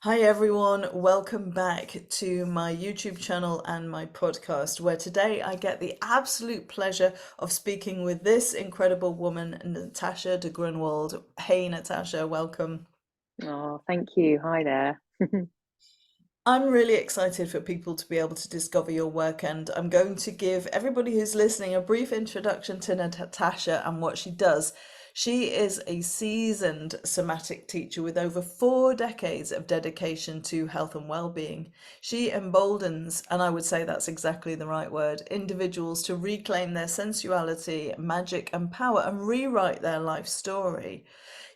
Hi everyone, welcome back to my YouTube channel and my podcast, where today I get the absolute pleasure of speaking with this incredible woman, Natasha De Grunwald. Hey Natasha, welcome. Oh, thank you. Hi there. I'm really excited for people to be able to discover your work, and I'm going to give everybody who's listening a brief introduction to Natasha and what she does. She is a seasoned somatic teacher with over 4 decades of dedication to health and well-being. She emboldens, and I would say that's exactly the right word, individuals to reclaim their sensuality, magic, and power and rewrite their life story.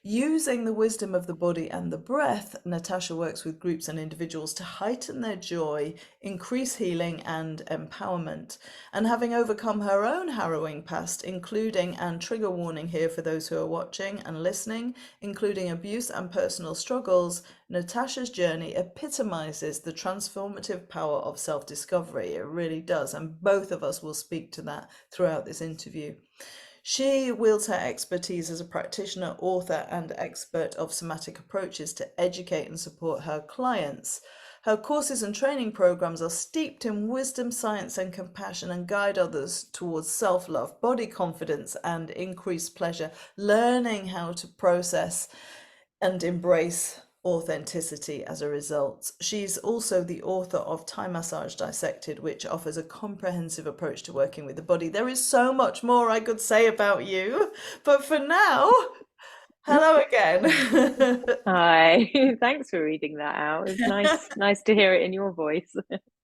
Using the wisdom of the body and the breath, Natasha works with groups and individuals to heighten their joy, increase healing and empowerment. And having overcome her own harrowing past, including, and trigger warning here for those who are watching and listening, including abuse and personal struggles, Natasha's journey epitomizes the transformative power of self-discovery. It really does. And both of us will speak to that throughout this interview. She wields her expertise as a practitioner, author, and expert of somatic approaches to educate and support her clients. Her courses and training programs are steeped in wisdom, science, and compassion and guide others towards self love, body confidence, and increased pleasure, learning how to process and embrace authenticity as a result. She's also the author of Thai Massage Dissected, which offers a comprehensive approach to working with the body. There is so much more I could say about you, but for now, hello again. Hi. Thanks for reading that out. It's nice to hear it in your voice.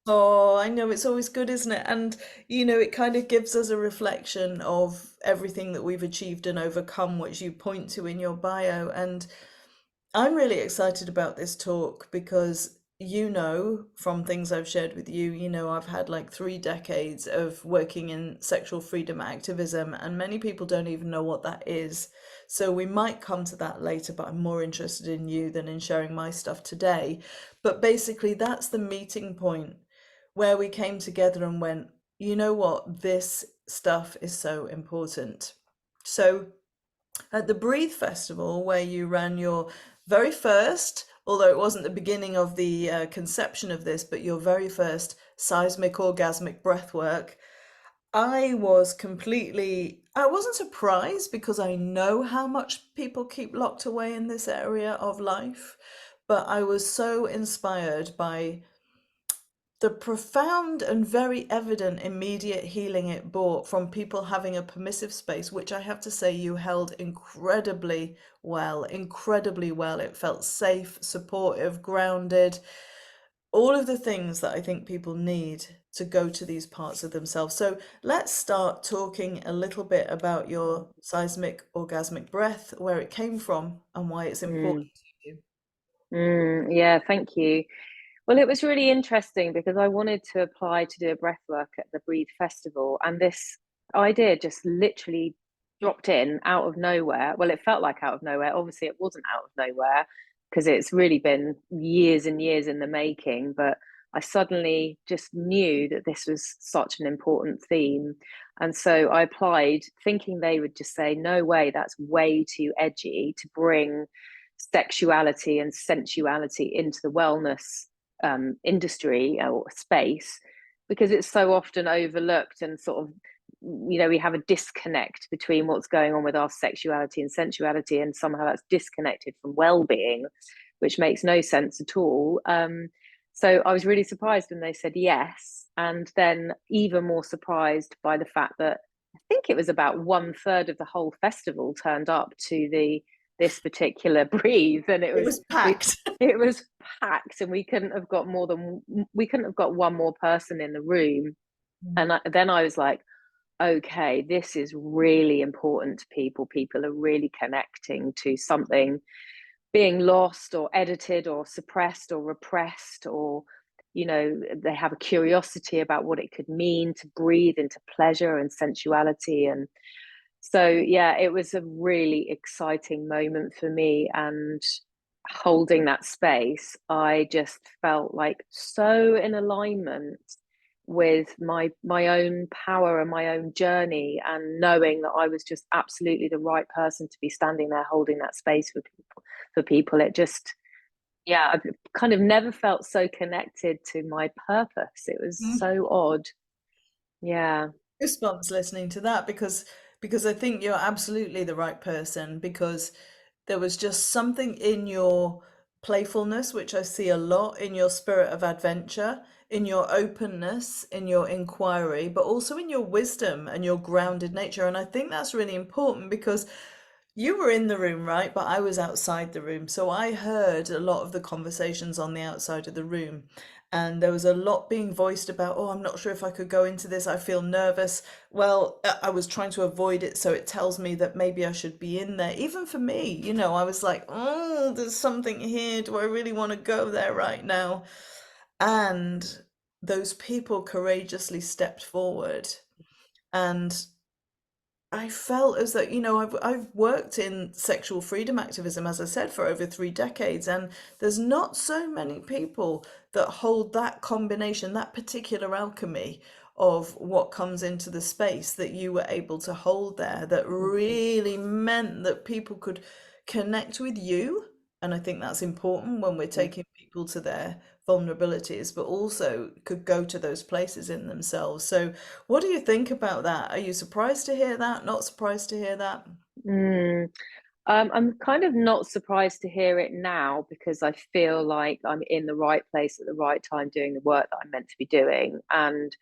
Oh, I know it's always good, isn't it? And it kind of gives us a reflection of everything that we've achieved and overcome, which you point to in your bio. And I'm really excited about this talk because from things I've shared with you, I've had like 3 decades of working in sexual freedom activism, and many people don't even know what that is. So we might come to that later, but I'm more interested in you than in sharing my stuff today. But basically, that's the meeting point where we came together and went, you know what, this stuff is so important. So at the Breathe Festival, where you ran your very first, although it wasn't the beginning of the conception of this, but your very first seismic orgasmic breathwork, I wasn't surprised because I know how much people keep locked away in this area of life, but I was so inspired by the profound and very evident immediate healing it brought from people having a permissive space, which I have to say you held incredibly well, incredibly well. It felt safe, supportive, grounded, all of the things that I think people need to go to these parts of themselves. So let's start talking a little bit about your seismic orgasmic breath, where it came from, and why it's Mm, important to you. yeah, thank you. Well, it was really interesting because I wanted to apply to do a breath work at the Breathe Festival, and this idea just literally dropped in out of nowhere. Well, it felt like out of nowhere. Obviously, it wasn't out of nowhere because it's really been years and years in the making, but I suddenly just knew that this was such an important theme. And so I applied thinking they would just say, no way, that's way too edgy to bring sexuality and sensuality into the wellness industry or space, because it's so often overlooked and sort of, we have a disconnect between what's going on with our sexuality and sensuality, and somehow that's disconnected from well-being, which makes no sense at all. So I was really surprised when they said yes, and then even more surprised by the fact that I think it was about 1/3 of the whole festival turned up to the this particular breathe, and It was we packed. it was packed, and we couldn't have got one more person in the room. And then I was like, okay, this is really important to people. People are really connecting to something being lost or edited or suppressed or repressed, or they have a curiosity about what it could mean to breathe into pleasure and sensuality. And so yeah, it was a really exciting moment for me, and holding that space, I just felt like so in alignment with my own power and my own journey, and knowing that I was just absolutely the right person to be standing there holding that space for people. It just Yeah, I've kind of never felt so connected to my purpose. It was so odd. Yeah. Goosebumps listening to that, because I think you're absolutely the right person, because there was just something in your playfulness, which I see a lot, in your spirit of adventure, in your openness, in your inquiry, but also in your wisdom and your grounded nature. And I think that's really important, because you were in the room, right? But I was outside the room. So I heard a lot of the conversations on the outside of the room. And there was a lot being voiced about, oh, I'm not sure if I could go into this. I feel nervous. Well, I was trying to avoid it. So it tells me that maybe I should be in there. Even for me, I was like, oh, there's something here. Do I really want to go there right now? And those people courageously stepped forward. And I felt as though, I've worked in sexual freedom activism, as I said, for over 3 decades, and there's not so many people that hold that combination, that particular alchemy of what comes into the space that you were able to hold there, that really meant that people could connect with you. And I think that's important when we're taking people to their vulnerabilities, but also could go to those places in themselves. So what do you think about that? Are you surprised to hear that? Not surprised to hear that? Mm. I'm kind of not surprised to hear it now because I feel like I'm in the right place at the right time doing the work that I'm meant to be doing. And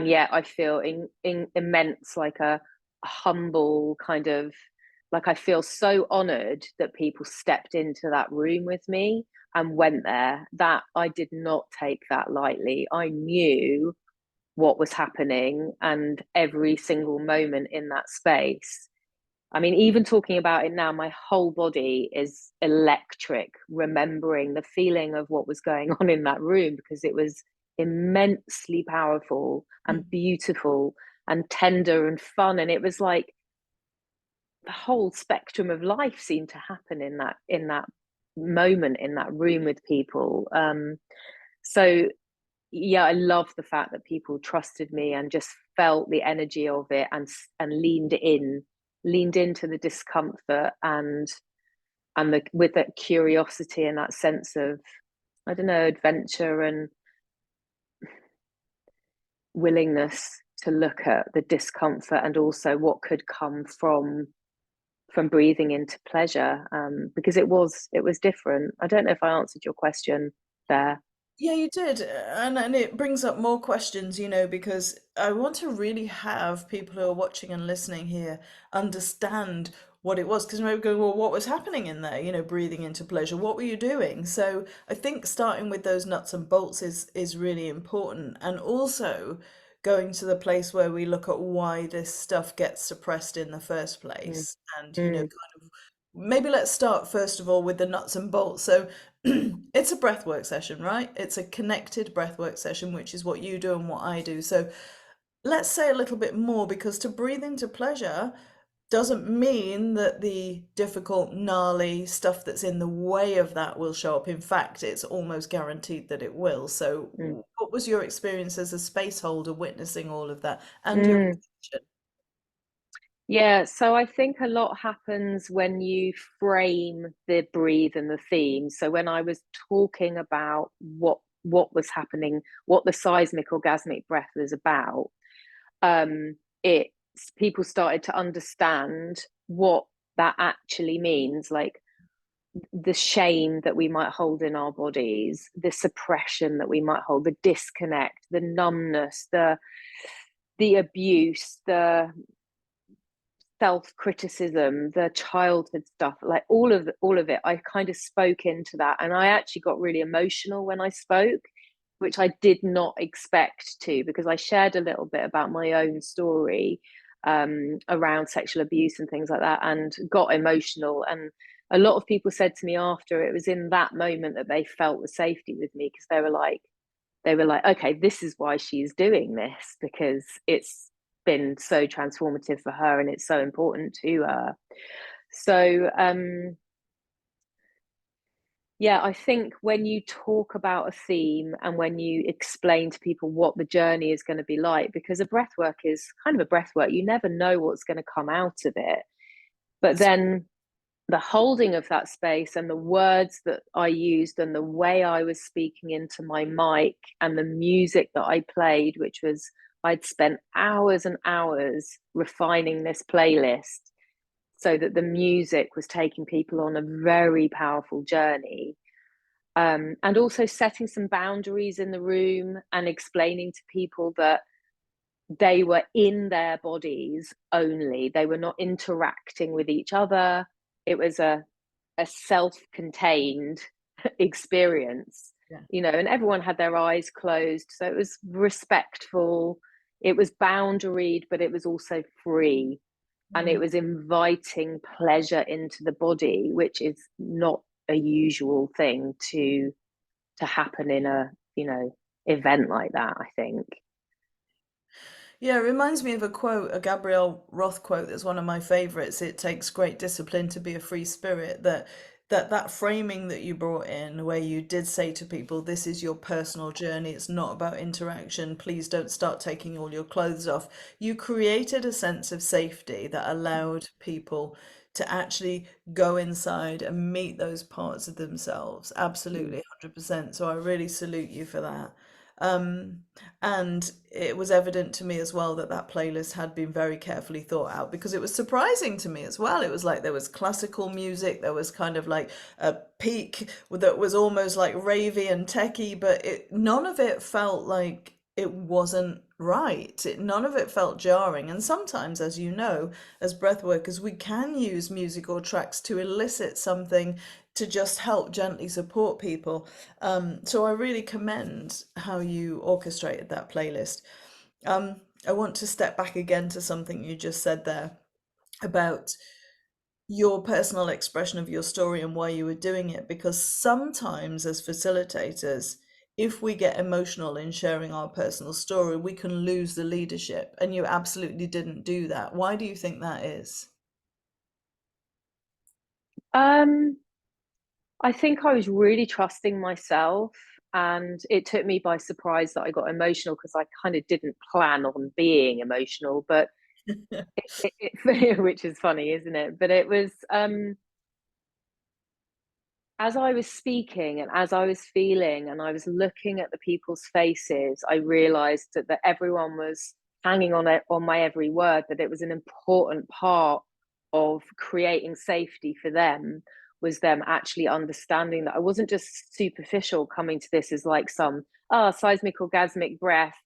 yet I feel in immense, like a humble kind of, like I feel so honored that people stepped into that room with me and went there. That I did not take that lightly. I knew what was happening, and every single moment in that space, I mean, even talking about it now, my whole body is electric, remembering the feeling of what was going on in that room, because it was immensely powerful and beautiful and tender and fun. And it was like the whole spectrum of life seemed to happen in that moment in that room with people. So yeah, I love the fact that people trusted me and just felt the energy of it, and leaned into the discomfort, and with that curiosity and that sense of, I don't know, adventure and willingness to look at the discomfort and also what could come from breathing into pleasure, because it was different. I don't know if I answered your question there. Yeah, you did. And it brings up more questions, because I want to really have people who are watching and listening here understand what it was. Because maybe going, well, what was happening in there? Breathing into pleasure. What were you doing? So I think starting with those nuts and bolts is really important. And also going to the place where we look at why this stuff gets suppressed in the first Mm. place. And, Mm. kind of maybe let's start first of all with the nuts and bolts. So it's a breathwork session, right? It's a connected breathwork session, which is what you do and what I do. So let's say a little bit more, because to breathe into pleasure doesn't mean that the difficult, gnarly stuff that's in the way of that will show up. In fact, it's almost guaranteed that it will. So, Mm. what was your experience as a space holder witnessing all of that and your Mm. reflection? Yeah, so I think a lot happens when you frame the breathe and the theme. So when I was talking about what was happening, what the seismic orgasmic breath was about, it people started to understand what that actually means, like the shame that we might hold in our bodies, the suppression that we might hold, the disconnect, the numbness, the abuse, the self-criticism, the childhood stuff, like all of it, I kind of spoke into that, and I actually got really emotional when I spoke, which I did not expect to, because I shared a little bit about my own story, around sexual abuse and things like that, and got emotional. And a lot of people said to me after, it was in that moment that they felt the safety with me, because they were like, okay, this is why she's doing this, because it's been so transformative for her and it's so important to her. So yeah, I think when you talk about a theme and when you explain to people what the journey is going to be like, because a breath work is kind of a breath work, you never know what's going to come out of it. But then the holding of that space and the words that I used and the way I was speaking into my mic and the music that I played, which was, I'd spent hours and hours refining this playlist so that the music was taking people on a very powerful journey. And also setting some boundaries in the room and explaining to people that they were in their bodies only. They were not interacting with each other. It was a self-contained experience, Yeah. and everyone had their eyes closed. So it was respectful, it was boundaried, but it was also free. And it was inviting pleasure into the body, which is not a usual thing to happen in a, event like that, I think. Yeah, it reminds me of a quote, a Gabrielle Roth quote that's one of my favorites. It takes great discipline to be a free spirit. That framing that you brought in, where you did say to people, this is your personal journey, it's not about interaction, please don't start taking all your clothes off. You created a sense of safety that allowed people to actually go inside and meet those parts of themselves. Absolutely, Mm. 100%. So I really salute you for that. Um, and it was evident to me as well that that playlist had been very carefully thought out, because it was surprising to me as well. It was like there was classical music, there was kind of like a peak that was almost like ravey and techie, but none of it felt like it wasn't right. None of it felt jarring. And sometimes, as you know, as breath workers, we can use music or tracks to elicit something to just help gently support people. So I really commend how you orchestrated that playlist. I want to step back again to something you just said there about your personal expression of your story and why you were doing it, because sometimes as facilitators, if we get emotional in sharing our personal story, we can lose the leadership, and you absolutely didn't do that. Why do you think that is? Um, I think I was really trusting myself, and it took me by surprise that I got emotional because I kind of didn't plan on being emotional, but which is funny, isn't it? But it was as I was speaking and as I was feeling and I was looking at the people's faces, I realized that everyone was hanging on it, on my every word, that it was an important part of creating safety for them, was them actually understanding that I wasn't just superficial coming to this as like some seismic orgasmic breath.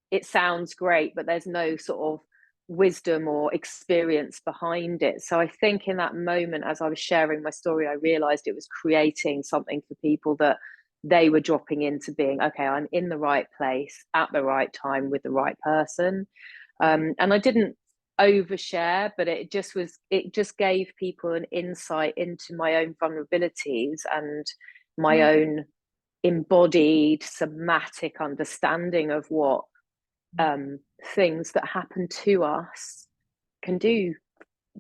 It sounds great, but there's no sort of wisdom or experience behind it. So I think in that moment, as I was sharing my story, I realized it was creating something for people that they were dropping into being, okay, I'm in the right place at the right time with the right person. And I didn't overshare, but it just gave people an insight into my own vulnerabilities and my own embodied somatic understanding of what things that happen to us can do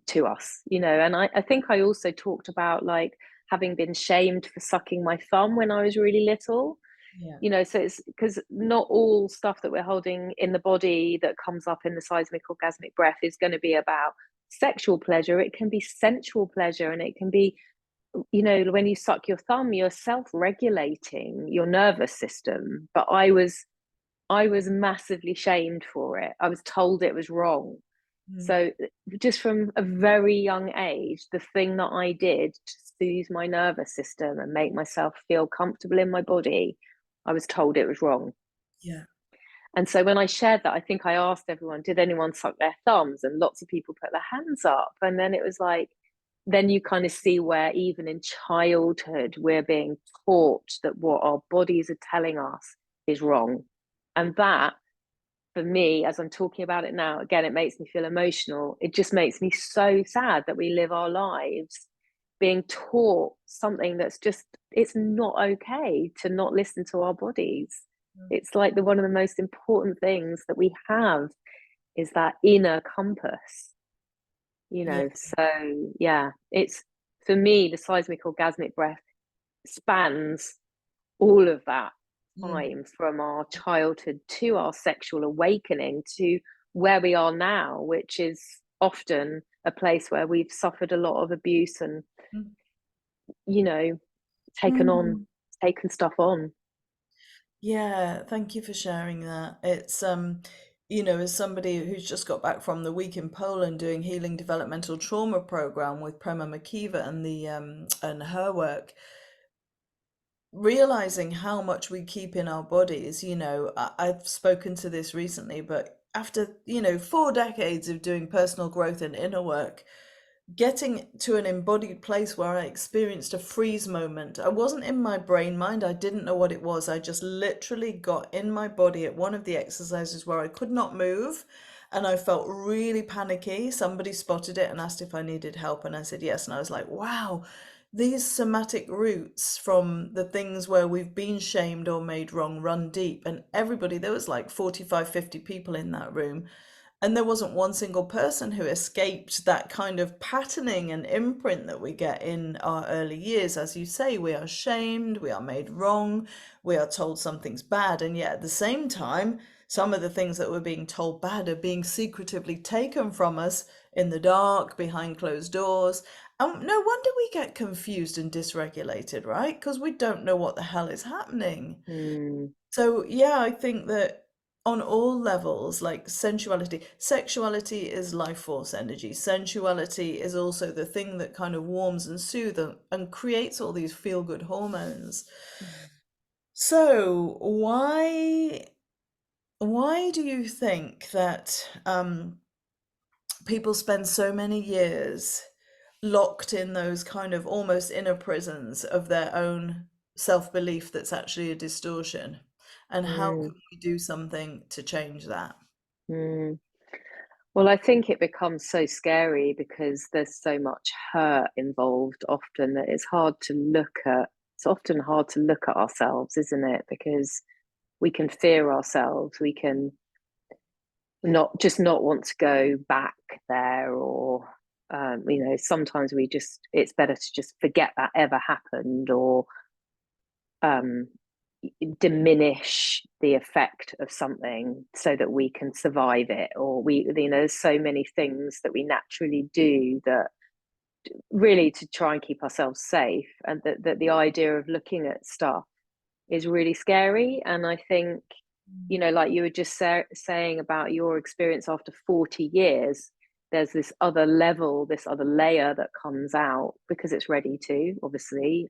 to us, And I think I also talked about like having been shamed for sucking my thumb when I was really little. Yeah. So it's because not all stuff that we're holding in the body that comes up in the seismic orgasmic breath is going to be about sexual pleasure. It can be sensual pleasure, and it can be, when you suck your thumb, you're self-regulating your nervous system. But I was massively shamed for it. I was told it was wrong. Mm. So just from a very young age, the thing that I did to soothe my nervous system and make myself feel comfortable in my body, I was told it was wrong. Yeah. And so when I shared that, I think I asked everyone, did anyone suck their thumbs? And lots of people put their hands up. And then it was like, then you kind of see where even in childhood, we're being taught that what our bodies are telling us is wrong. And that, for me, as I'm talking about it now, again, it makes me feel emotional. It just makes me so sad that we live our lives being taught something that's just, it's not okay to not listen to our bodies. It's like one of the most important things that we have is that inner compass, Yeah. So yeah, it's, for me, the seismic orgasmic breath spans all of that Mm. time, from our childhood to our sexual awakening to where we are now, which is often a place where we've suffered a lot of abuse and, Mm. you know, Mm. taken stuff on. Yeah, thank you for sharing that. It's as somebody who's just got back from the week in Poland doing healing developmental trauma program with Prema Makiva and the and her work, realizing how much we keep in our bodies. I've spoken to this recently, but after, 4 decades of doing personal growth and inner work, getting to an embodied place where I experienced a freeze moment. I wasn't in my brain mind. I didn't know what it was. I just literally got in my body at one of the exercises where I could not move and I felt really panicky. Somebody spotted it and asked if I needed help, and I said yes. And I was like, wow, these somatic roots from the things where we've been shamed or made wrong run deep. And everybody, there was like 45, 50 people in that room, and there wasn't one single person who escaped that kind of patterning and imprint that we get in our early years. As you say, we are shamed, we are made wrong, we are told something's bad, and yet at the same time, some of the things that we're being told bad are being secretively taken from us in the dark, behind closed doors. And no wonder we get confused and dysregulated, right? Because we don't know what the hell is happening. Mm, So, yeah, I think that on all levels, like sensuality, sexuality is life force energy. Sensuality is also the thing that kind of warms and soothes and creates all these feel good hormones. So, why do you think that people spend so many years locked in those kind of almost inner prisons of their own self-belief that's actually a distortion? And how mm, can we do something to change that? mm. Well, I think it becomes so scary because there's so much hurt involved often that it's often hard to look at ourselves, isn't it? Because we can fear ourselves, we can not want to go back there, or sometimes it's better to just forget that ever happened, or um, diminish the effect of something so that we can survive it, or there's so many things that we naturally do that really to try and keep ourselves safe, and that the idea of looking at stuff is really scary. And I think, like you were just saying about your experience after 40 years, there's this other level, this other layer that comes out because it's ready to, obviously,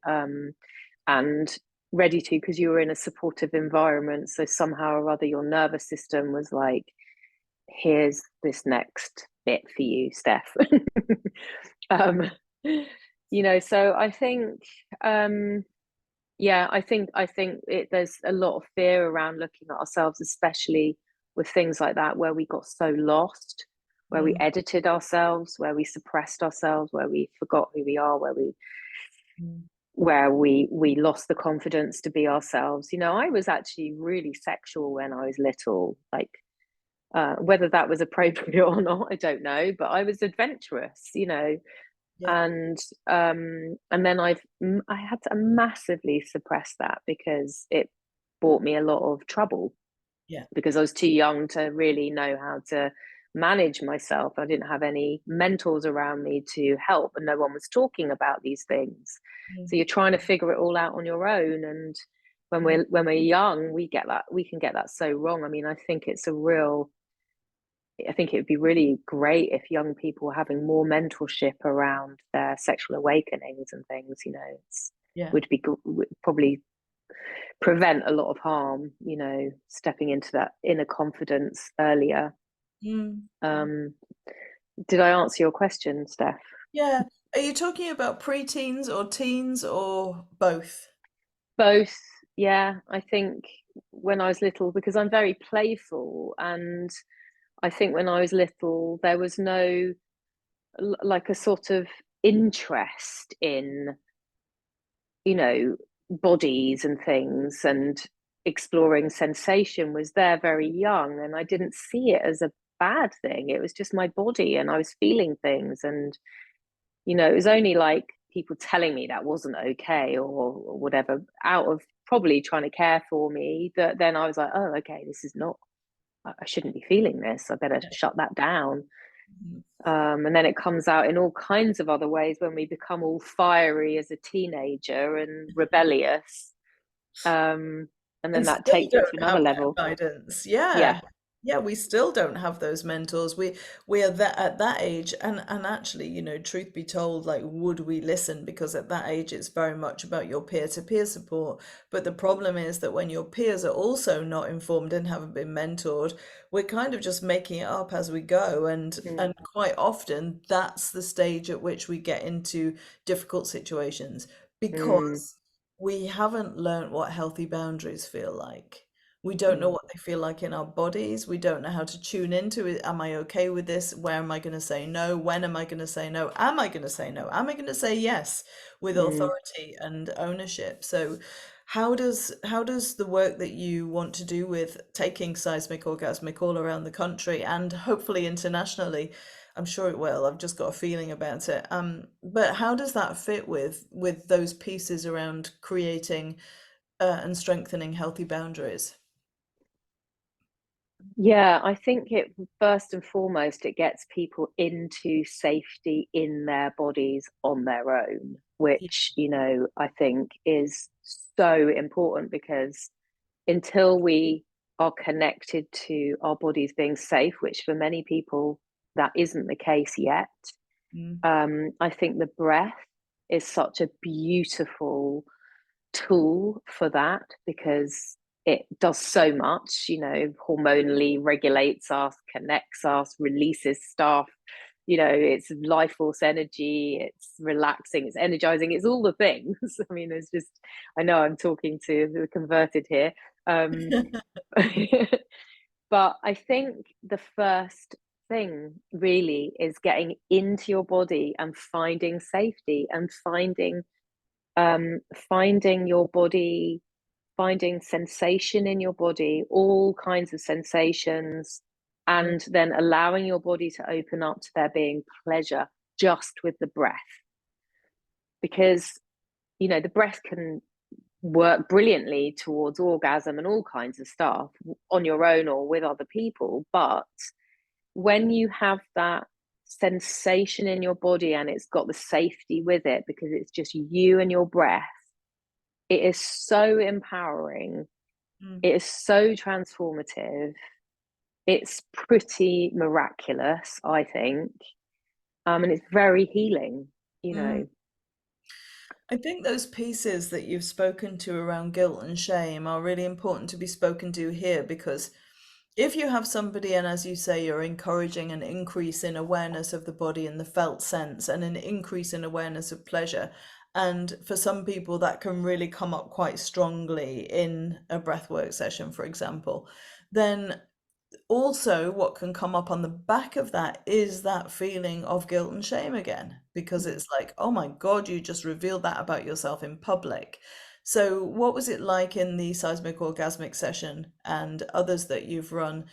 and ready to because you were in a supportive environment. So somehow or other, your nervous system was like, here's this next bit for you, Steph. um, so I think, there's a lot of fear around looking at ourselves, especially with things like that, where we got so lost, where we Mm, edited ourselves, where we suppressed ourselves, where we forgot who we are, mm. where we lost the confidence to be ourselves. I was actually really sexual when I was little, like whether that was appropriate or not, I don't know, but I was adventurous, Yeah, and then I had to massively suppress that because it brought me a lot of trouble, yeah. because I was too young to really know how to manage myself. I didn't have any mentors around me to help, and no one was talking about these things. So Mm, you're trying to figure it all out on your own. And when mm, we're young, we can get that so wrong. I mean, I think it would be really great if young people were having more mentorship around their sexual awakenings and things. yeah. Would probably prevent a lot of harm. Stepping into that inner confidence earlier. Mm, mm. Um, did I answer your question, Steph? Yeah. Are you talking about preteens or teens or both? Both. Yeah, I think when I was little, because I'm very playful, and I think when I was little, there was no like a sort of interest in bodies and things, and exploring sensation was there very young, and I didn't see it as a bad thing. It was just my body, and I was feeling things, and it was only like people telling me that wasn't okay, or whatever, out of probably trying to care for me, that then I was like, oh, okay, this is not, I shouldn't be feeling this, I better Yeah. shut that down. Mhm. And then it comes out in all kinds of other ways when we become all fiery as a teenager and rebellious. Um, and then And that still takes it to don't another have that level. guidance. Yeah. Yeah. Yeah, we still don't have those mentors. We are that at that age, and actually, truth be told, like, would we listen? Because at that age it's very much about your peer-to-peer support. But the problem is that when your peers are also not informed and haven't been mentored, we're kind of just making it up as we go. And Mm, quite often that's the stage at which we get into difficult situations mm, because we haven't learned what healthy boundaries feel like. We don't know mm, what they feel like in our bodies. We don't know how to tune into it. Am I okay with this? Where am I going to say no? When am I going to say no? Am I going to say no? Am I going to say yes with mm. authority and ownership? So how does the work that you want to do with taking seismic orgasmic all around the country and hopefully internationally, I'm sure it will. I've just got a feeling about it. But how does that fit with those pieces around creating and strengthening healthy boundaries? Yeah, I think it first and foremost, it gets people into safety in their bodies on their own, Yeah. which, I think is so important because until we are connected to our bodies being safe, which for many people that isn't the case yet, Mm, I think the breath is such a beautiful tool for that because it does so much, hormonally regulates us, connects us, releases stuff. It's life force energy, it's relaxing, it's energizing, it's all the things. I mean, it's just, I know I'm talking to the converted here. Um, but I think the first thing really is getting into your body and finding safety and finding your body, finding sensation in your body, all kinds of sensations, mm, and then allowing your body to open up to there being pleasure just with the breath. Because, the breath can work brilliantly towards orgasm and all kinds of stuff on your own or with other people. But when you have that sensation in your body and it's got the safety with it because it's just you and your breath, it is so empowering. mm, It is so transformative. It's pretty miraculous, I think. And it's very healing, you mm. know. I think those pieces that you've spoken to around guilt and shame are really important to be spoken to here because if you have somebody, and as you say, you're encouraging an increase in awareness of the body and the felt sense and an increase in awareness of pleasure, and for some people that can really come up quite strongly in a breathwork session, for example, then also what can come up on the back of that is that feeling of guilt and shame again because Mm. it's like, oh my god, you just revealed that about yourself in public. So what was it like in the seismic orgasmic session and others that you've run?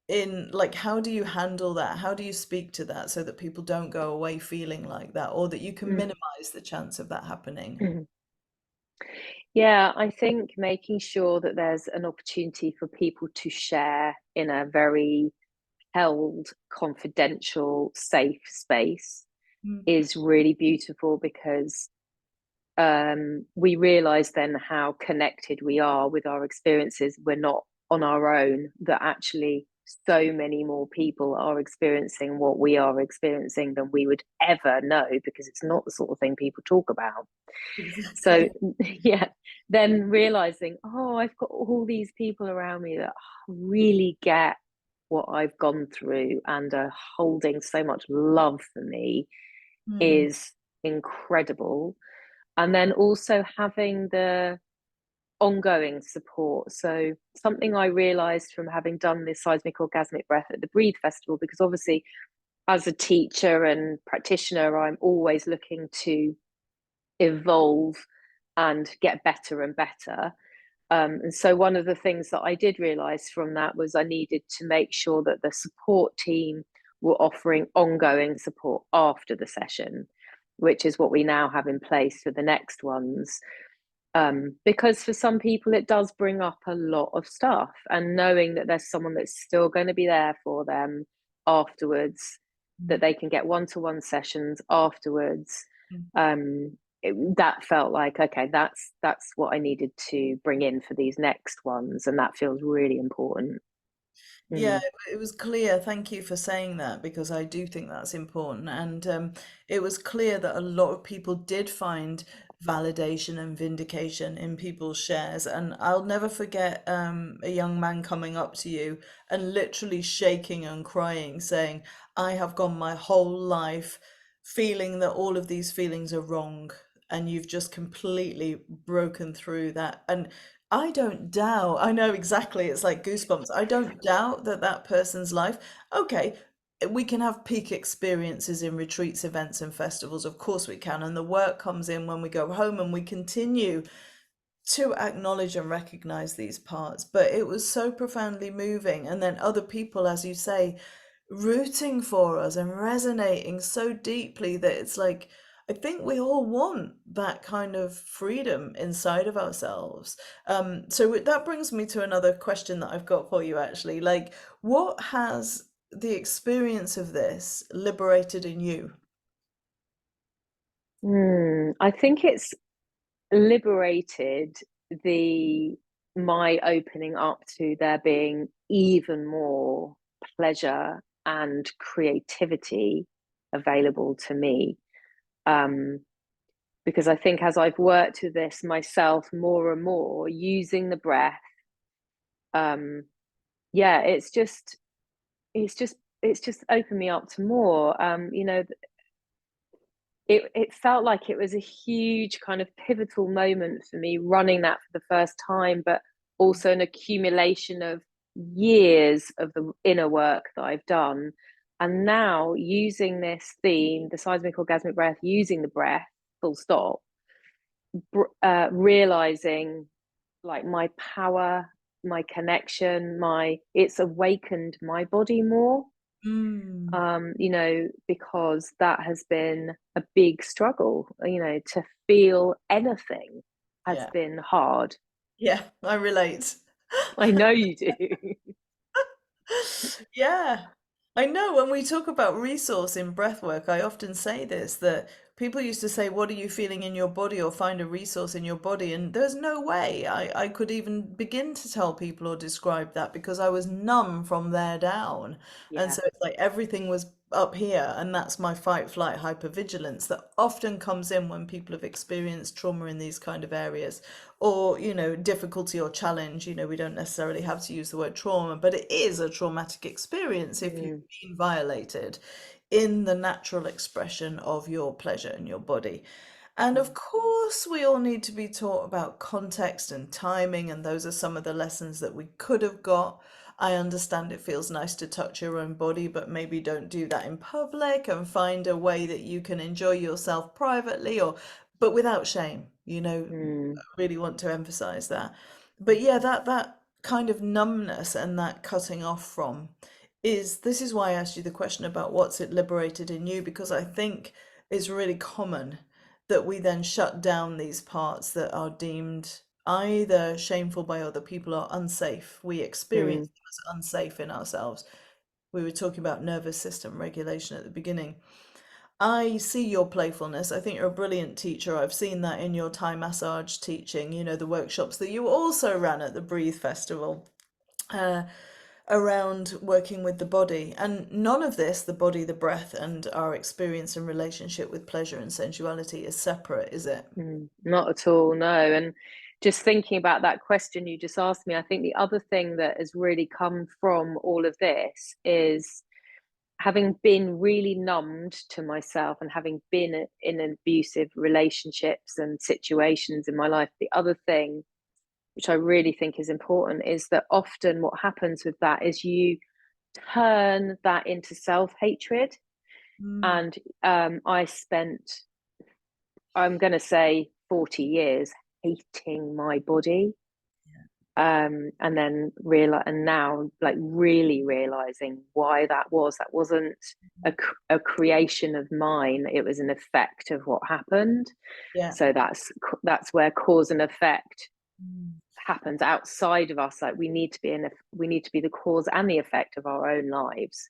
In like, how do you handle that? How do you speak to that so that people don't go away feeling like that, or that you can Mm. minimize the chance of that happening? Mm. Yeah, I think making sure that there's an opportunity for people to share in a very held, confidential, safe space Mm, is really beautiful because we realize then how connected we are with our experiences. We're not on our own, that actually so many more people are experiencing what we are experiencing than we would ever know because it's not the sort of thing people talk about. So, exactly. yeah, then realizing, oh, I've got all these people around me that really get what I've gone through and are holding so much love for me Mm, is incredible. And then also having the ongoing support. So, something I realized from having done this seismic orgasmic breath at the Breathe Festival, because obviously, as a teacher and practitioner, I'm always looking to evolve and get better and better. And so, one of the things that I did realize from that was I needed to make sure that the support team were offering ongoing support after the session, which is what we now have in place for the next ones. Because for some people, it does bring up a lot of stuff, and knowing that there's someone that's still going to be there for them afterwards that they can get one-to-one sessions afterwards. That felt like, okay, that's what I needed to bring in for these next ones, and that feels really important. Yeah, Mm. it was clear. Thank you for saying that because I do think that's important. And it was clear that a lot of people did find validation and vindication in people's shares. And I'll never forget a young man coming up to you and literally shaking and crying, saying, I have gone my whole life feeling that all of these feelings are wrong. And you've just completely broken through that. And I don't doubt, I know exactly, it's like goosebumps. I don't doubt that that person's life, okay, we can have peak experiences in retreats, events, and festivals. Of course we can. And the work comes in when we go home and we continue to acknowledge and recognize these parts. But it was so profoundly moving. And then other people, as you say, rooting for us and resonating so deeply that it's like, I think we all want that kind of freedom inside of ourselves. So that brings me to another question that I've got for you, actually. Like, what has the experience of this liberated in you? I think it's liberated the my opening up to there being even more pleasure and creativity available to me. Um, because I think as I've worked with this myself more and more, using the breath, um, yeah, it's just opened me up to more. It felt like it was a huge kind of pivotal moment for me running that for the first time, but also an accumulation of years of the inner work that I've done. And now using this theme, the seismic orgasmic breath, using the breath, full stop, realizing like my power, my connection, it's awakened my body more. Mm, Because that has been a big struggle, to feel anything has yeah, been hard. yeah, I relate. I know you do. Yeah, I know when we talk about resource in breathwork, I often say this that people used to say, what are you feeling in your body, or find a resource in your body? And there's no way I could even begin to tell people or describe that because I was numb from there down. And Yeah. so it's like everything was up here, and that's my fight, flight, hypervigilance that often comes in when people have experienced trauma in these kind of areas or difficulty or challenge. We don't necessarily have to use the word trauma, but it is a traumatic experience if you've Mm, been violated in the natural expression of your pleasure in your body. And of mm, course, we all need to be taught about context and timing, and those are some of the lessons that we could have got. I understand it feels nice to touch your own body, but maybe don't do that in public and find a way that you can enjoy yourself privately or but without shame. mm, Really want to emphasize that. But yeah, that kind of numbness and that cutting off from this is why I asked you the question about what's it liberated in you, because I think it's really common that we then shut down these parts that are deemed either shameful by other people or unsafe. We experience mm, them as unsafe in ourselves. We were talking about nervous system regulation at the beginning. I see your playfulness. I think you're a brilliant teacher. I've seen that in your Thai massage teaching, the workshops that you also ran at the Breathe Festival, uh, around working with the body. And none of this, the body, the breath, and our experience and relationship with pleasure and sensuality is separate, is it? not at all, no. And just thinking about that question you just asked me, I think the other thing that has really come from all of this is having been really numbed to myself and having been in abusive relationships and situations in my life. The other thing which I really think is important is that often what happens with that is you turn that into self-hatred. Mm, And I spent, I'm going to say, 40 years hating my body. And then and now like really realizing why that wasn't a creation of mine, it was an effect of what happened. yeah. So that's where cause and effect Mm. happens outside of us. Like we need to be the cause and the effect of our own lives.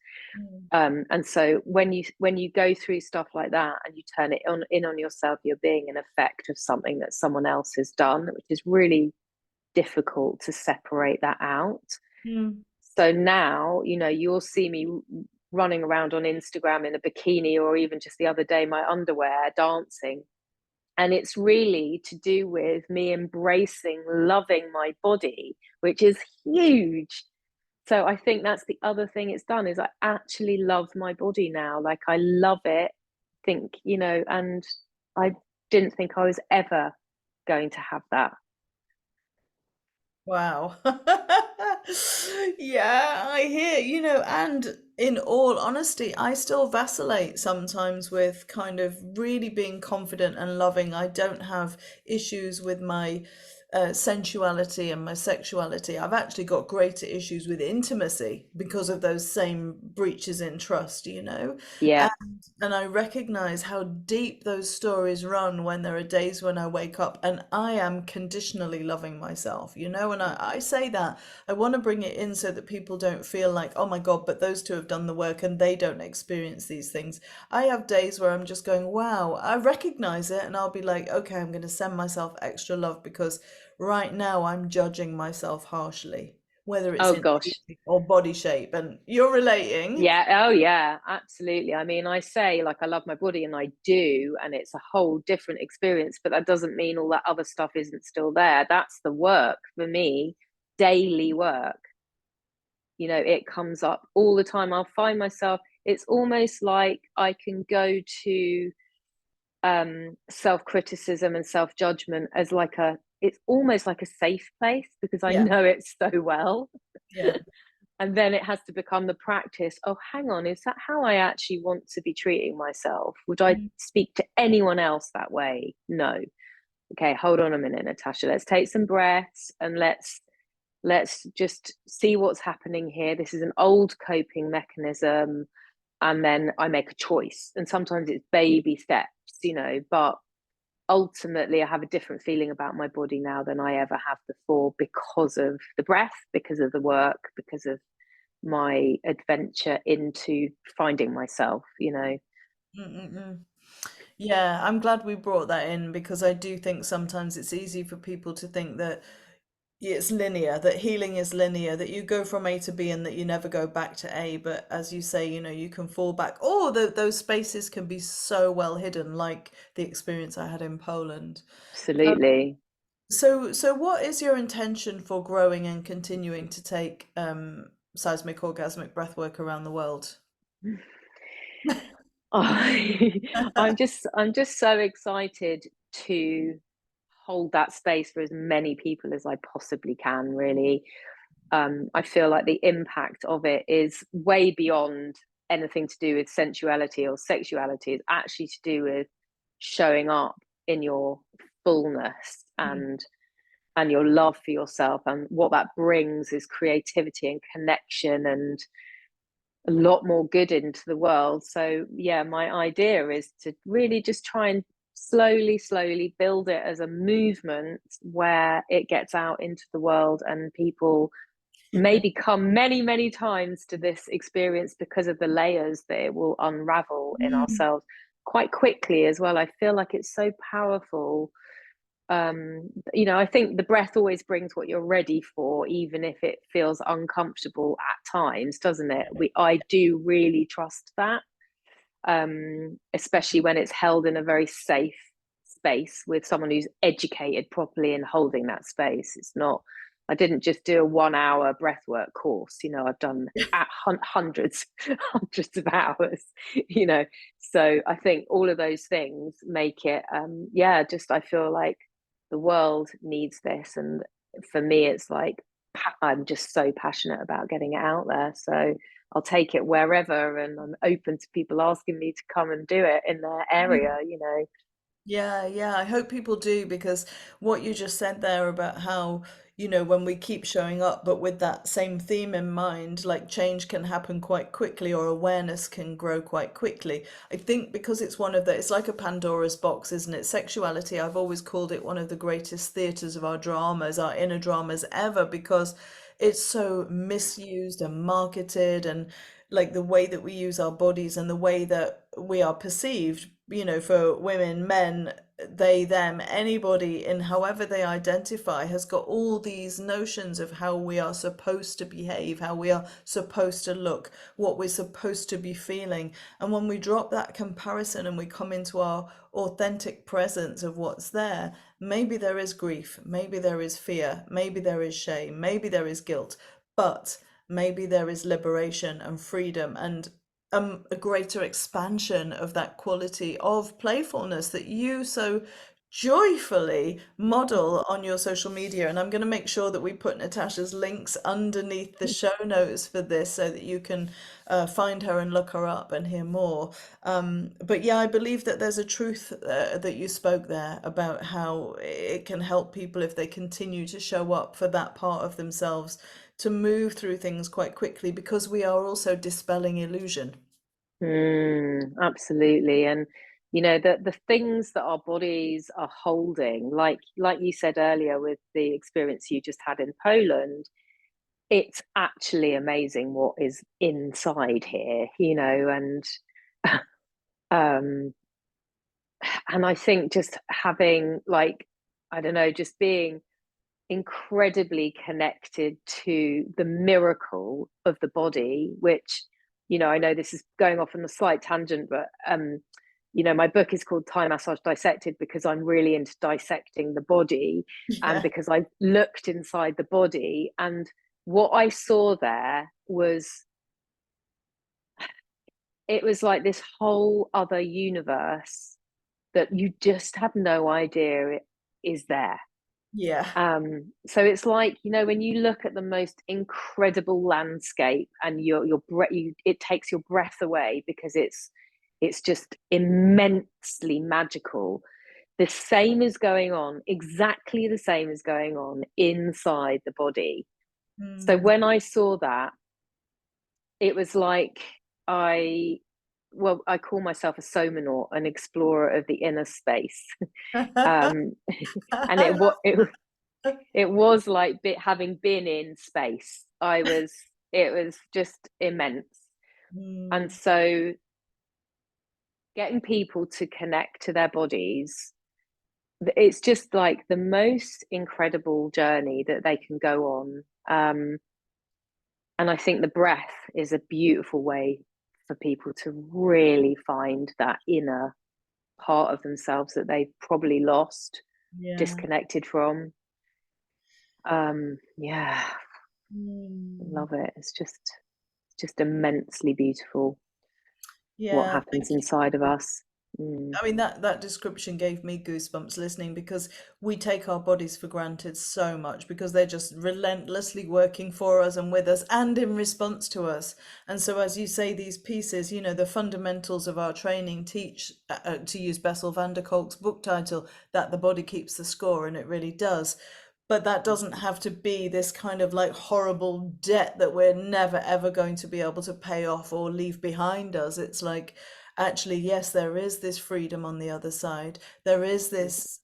Mm. And so when you go through stuff like that and you turn it on yourself, you're being an effect of something that someone else has done, which is really difficult to separate that out. Mm. So now, you'll see me running around on Instagram in a bikini, or even just the other day, my underwear, dancing. And it's really to do with me embracing, loving my body, which is huge. So I think that's the other thing it's done, is I actually love my body now. Like I love it, and I didn't think I was ever going to have that. Wow. Yeah, I hear, and in all honesty, I still vacillate sometimes with kind of really being confident and loving. I don't have issues with my sensuality and my sexuality. I've actually got greater issues with intimacy because of those same breaches in trust. Yeah. And I recognize how deep those stories run when there are days when I wake up and I am conditionally loving myself. And I say that I want to bring it in so that people don't feel like, oh my God, but those two have done the work and they don't experience these things. I have days where I'm just going, wow, I recognize it, and I'll be like, okay, I'm going to send myself extra love because right now I'm judging myself harshly, whether it's Oh in gosh. eating or body shape. And you're relating. Yeah. Oh yeah, absolutely. I mean, I say like I love my body, and I do, and it's a whole different experience, but that doesn't mean all that other stuff isn't still there. That's the work for me, daily work. It comes up all the time. I'll find myself, it's almost like I can go to self-criticism and self-judgment as it's almost like a safe place, because I Yeah, know it so well. yeah. And then it has to become the practice. Oh, hang on, is that how I actually want to be treating myself? Would I Mm. speak to anyone else that way? No. Okay, hold on a minute, Natasha. Let's take some breaths, and let's just see what's happening here. This is an old coping mechanism. And then I make a choice. And sometimes it's baby steps, but ultimately I have a different feeling about my body now than I ever have before, because of the breath, because of the work, because of my adventure into finding myself. Mm-mm-mm. Yeah, I'm glad we brought that in because I do think sometimes it's easy for people to think that it's linear, that healing is linear, that you go from A to B and that you never go back to A. But as you say, you can fall back. Oh, those spaces can be so well hidden, like the experience I had in Poland. Absolutely. So what is your intention for growing and continuing to take seismic orgasmic breathwork around the world? I'm just so excited to hold that space for as many people as I possibly can, really. I feel like the impact of it is way beyond anything to do with sensuality or sexuality. It's actually to do with showing up in your fullness, Mm. and your love for yourself, and what that brings is creativity and connection, and a lot more good into the world. So yeah, my idea is to really just try and slowly build it as a movement where it gets out into the world, and people maybe come many times to this experience because of the layers that it will unravel in Mm. ourselves quite quickly as well. I feel like it's so powerful. I think the breath always brings what you're ready for, even if it feels uncomfortable at times, doesn't it? I do really trust that, especially when it's held in a very safe space with someone who's educated properly in holding that space. It's not, I didn't just do a 1 hour breathwork course. I've done hundreds, hundreds of hours. So I think all of those things make it, just I feel like the world needs this. And for me, it's like, I'm just so passionate about getting it out there. So I'll take it wherever, and I'm open to people asking me to come and do it in their area. Yeah, yeah, I hope people do because what you just said there about how, when we keep showing up, but with that same theme in mind, like change can happen quite quickly or awareness can grow quite quickly. I think because it's like a Pandora's box, isn't it? Sexuality, I've always called it one of the greatest theaters of our dramas, our inner dramas ever, because it's so misused and marketed and like the way that we use our bodies and the way that we are perceived, for women, men, they, them, anybody in however they identify has got all these notions of how we are supposed to behave, how we are supposed to look, what we're supposed to be feeling. And when we drop that comparison and we come into our authentic presence of what's there, maybe there is grief, maybe there is fear, maybe there is shame, maybe there is guilt, but maybe there is liberation and freedom and a greater expansion of that quality of playfulness that you so joyfully model on your social media. And I'm going to make sure that we put Natasha's links underneath the show notes for this so that you can find her and look her up and hear more. But yeah, I believe that there's a truth that you spoke there about how it can help people if they continue to show up for that part of themselves to move through things quite quickly because we are also dispelling illusion. Absolutely. And the things that our bodies are holding, like you said earlier with the experience you just had in Poland, it's actually amazing what is inside here, and um and I think just having, like, I don't know, just being incredibly connected to the miracle of the body, which, I know this is going off on a slight tangent, but my book is called Thai Massage Dissected because I'm really into dissecting the body, and Yeah. because I looked inside the body, and what I saw there was, it was like this whole other universe that you just have no idea it is there. Yeah. So it's like, when you look at the most incredible landscape and your breath, it takes your breath away because it's just immensely magical. The same is going on, exactly the same is going on inside the body. So Mm. when I saw that, it was like, I I call myself a somanaut, an explorer of the inner space. um, and I love it was like having been in space. It was just immense. And mm. so getting people to connect to their bodies, it's just like the most incredible journey that they can go on. And I think the breath is a beautiful way for people to really find that inner part of themselves that they've probably lost, Yeah. disconnected from. Yeah, Mm. love it. It's just immensely beautiful what Yeah, happens thank you. inside of us. Mm, I mean, that description gave me goosebumps listening because we take our bodies for granted so much because they're just relentlessly working for us and with us and in response to us. And so, as you say, these pieces, the fundamentals of our training teach, to use Bessel van der Kolk's book title, that the body keeps the score, and it really does. But that doesn't have to be this kind of like horrible debt that we're never ever going to be able to pay off or leave behind us. It's like, actually, yes, there is this freedom on the other side. There is this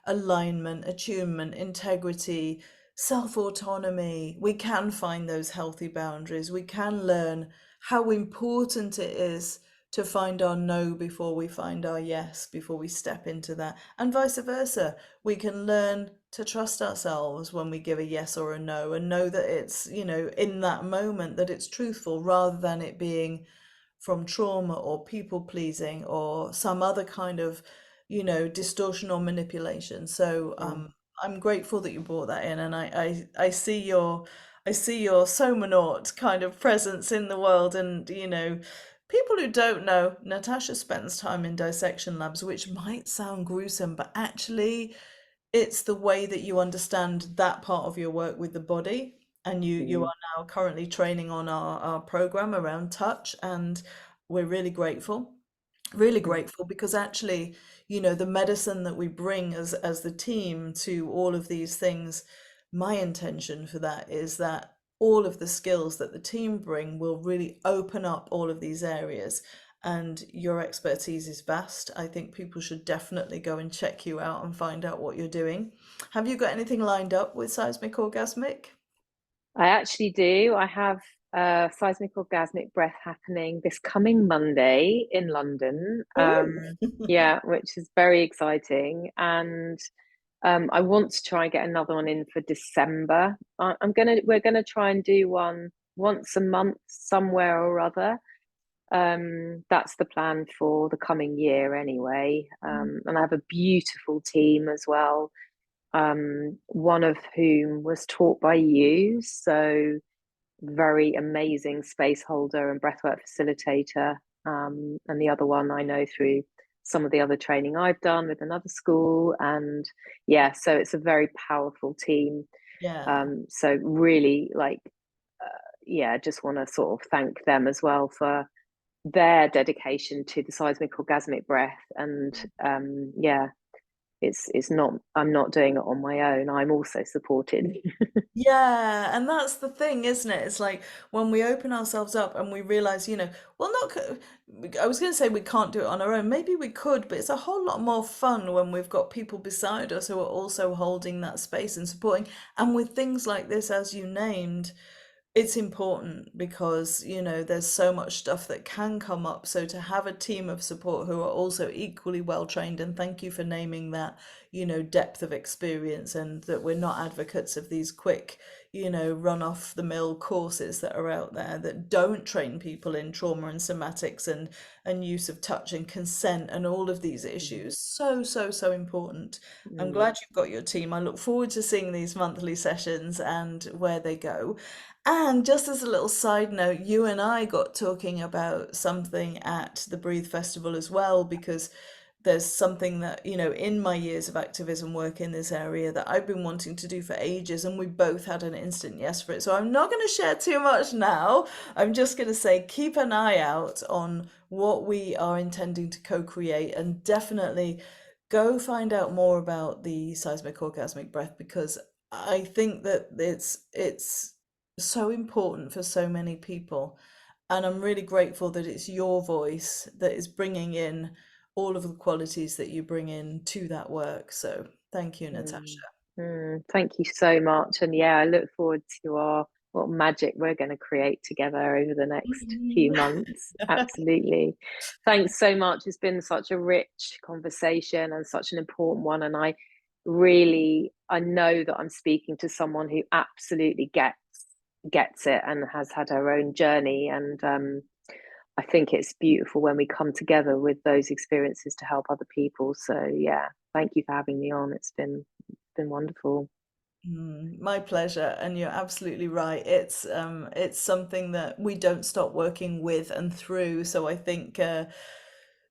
alignment, attunement, integrity, self-autonomy. We can find those healthy boundaries. We can learn how important it is to find our no before we find our yes, before we step into that, and vice versa. We can learn to trust ourselves when we give a yes or a no and know that it's, in that moment that it's truthful rather than it being from trauma or people pleasing or some other kind of, distortion or manipulation. So mm, I'm grateful that you brought that in, and I see your somanaut kind of presence in the world, and people who don't know, Natasha spends time in dissection labs, which might sound gruesome, but actually it's the way that you understand that part of your work with the body. And you mm, are now currently training on our program around touch, and we're really grateful mm, because actually, the medicine that we bring as the team to all of these things. My intention for that is that all of the skills that the team bring will really open up all of these areas. And your expertise is vast. I think people should definitely go and check you out and find out what you're doing. Have you got anything lined up with Seismic Orgasmic? I actually do. I have seismic orgasmic breath happening this coming Monday in London. Ooh. Yeah, which is very exciting. And I want to try and get another one in for December. We're gonna try and do one once a month somewhere or other. That's the plan for the coming year anyway. And I have a beautiful team as well, one of whom was taught by you. So very amazing space holder and breathwork facilitator. And the other one I know through some of the other training I've done with another school. And yeah, so it's a very powerful team. Yeah. So really, like, yeah, just want to sort of thank them as well for their dedication to the seismic orgasmic breath. And yeah, it's not, I'm not doing it on my own. I'm also supported. Yeah, and that's the thing, isn't it? It's like when we open ourselves up and we realize, well, not, I was going to say we can't do it on our own. Maybe we could, but it's a whole lot more fun when we've got people beside us who are also holding that space and supporting. And with things like this, as you named, it's important because, there's so much stuff that can come up. So to have a team of support who are also equally well trained, and thank you for naming that, depth of experience, and that we're not advocates of these quick, run off the mill courses that are out there that don't train people in trauma and somatics and use of touch and consent and all of these issues. So, so, so important. I'm Mm, glad you've got your team. I look forward to seeing these monthly sessions and where they go. And just as a little side note, you and I got talking about something at the Breathe Festival as well, because there's something that, in my years of activism work in this area that I've been wanting to do for ages, and we both had an instant yes for it. So I'm not going to share too much now. I'm just going to say keep an eye out on what we are intending to co-create, and definitely go find out more about the seismic orgasmic breath, because I think that it's so important for so many people. And I'm really grateful that it's your voice that is bringing in all of the qualities that you bring in to that work. So thank you, Natasha. mm, Thank you so much. And yeah, I look forward to our what magic we're going to create together over the next few months. Absolutely. Thanks so much. It's been such a rich conversation and such an important one. And I know that I'm speaking to someone who absolutely gets it and has had her own journey. And I think it's beautiful when we come together with those experiences to help other people. So yeah, thank you for having me on. It's been wonderful. My pleasure, and you're absolutely right. It's something that we don't stop working with and through. So I think the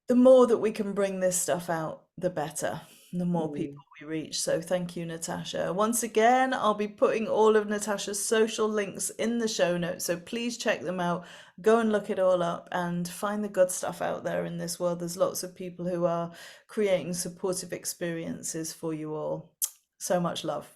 more that we can bring this stuff out, the better, the more people Mm, we reach. So thank you, Natasha. Once again, I'll be putting all of Natasha's social links in the show notes. So please check them out. Go and look it all up and find the good stuff out there in this world. There's lots of people who are creating supportive experiences for you all. So much love.